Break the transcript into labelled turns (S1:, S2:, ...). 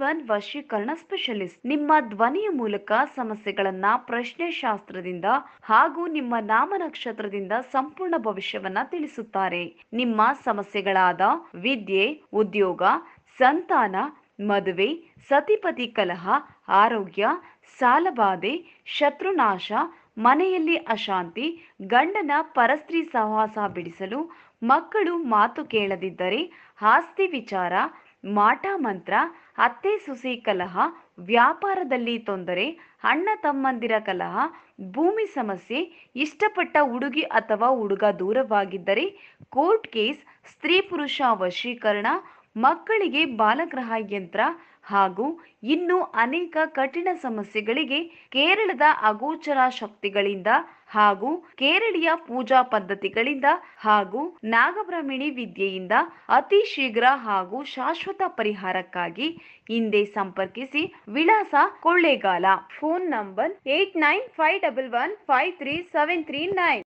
S1: 1 ವಶೀಕರಣ ಸ್ಪೆಷಲಿಸ್ಟ್ ನಿಮ್ಮ ಧ್ವನಿಯ ಮೂಲಕ ಸಮಸ್ಯೆಗಳನ್ನ ಪ್ರಶ್ನೆ ಶಾಸ್ತ್ರದಿಂದ ಹಾಗೂ ನಿಮ್ಮ ನಾಮ ನಕ್ಷತ್ರದಿಂದ ಸಂಪೂರ್ಣ ಭವಿಷ್ಯವನ್ನ ತಿಳಿಸುತ್ತಾರೆ. ನಿಮ್ಮ ಸಮಸ್ಯೆಗಳಾದ ವಿದ್ಯೆ, ಉದ್ಯೋಗ, ಸಂತಾನ, ಮದುವೆ, ಸತಿಪತಿ ಕಲಹ, ಆರೋಗ್ಯ, ಸಾಲಬಾಧೆ, ಶತ್ರುನಾಶ, ಮನೆಯಲ್ಲಿ ಅಶಾಂತಿ, ಗಂಡನ ಪರಸ್ತ್ರೀ ಸಹವಾಸ ಬಿಡಿಸಲು, ಮಕ್ಕಳು ಮಾತು ಕೇಳದಿದ್ದರೆ, ಆಸ್ತಿ ವಿಚಾರ, ಮಾಟ ಮಂತ್ರ, ಅತ್ತೆ ಸೊಸೆ ಕಲಹ, ವ್ಯಾಪಾರದಲ್ಲಿ ತೊಂದರೆ, ಅಣ್ಣ ತಮ್ಮಂದಿರ ಕಲಹ, ಭೂಮಿ ಸಮಸ್ಯೆ, ಇಷ್ಟಪಟ್ಟ ಹುಡುಗಿ ಅಥವಾ ಹುಡುಗ ದೂರವಾಗಿದ್ದರೆ, ಕೋರ್ಟ್ ಕೇಸ್, ಸ್ತ್ರೀ ಪುರುಷ ವಶೀಕರಣ, ಮಕ್ಕಳಿಗೆ ಬಾಲಗ್ರಹ ಯಂತ್ರ ಹಾಗೂ ಇನ್ನು ಅನೇಕ ಕಠಿಣ ಸಮಸ್ಯೆಗಳಿಗೆ ಕೇರಳದ ಅಗೋಚರ ಶಕ್ತಿಗಳಿಂದ ಹಾಗೂ ಕೇರಳೀಯ ಪೂಜಾ ಪದ್ಧತಿಗಳಿಂದ ಹಾಗೂ ನಾಗಬ್ರಾಹ್ಮಣಿ ವಿದ್ಯೆಯಿಂದ ಅತಿ ಶೀಘ್ರ ಹಾಗೂ ಶಾಶ್ವತ ಪರಿಹಾರಕ್ಕಾಗಿ ಹಿಂದೆ ಸಂಪರ್ಕಿಸಿ. ವಿಳಾಸ ಕೊಳ್ಳೇಗಾಲ. Phone number 8951153739.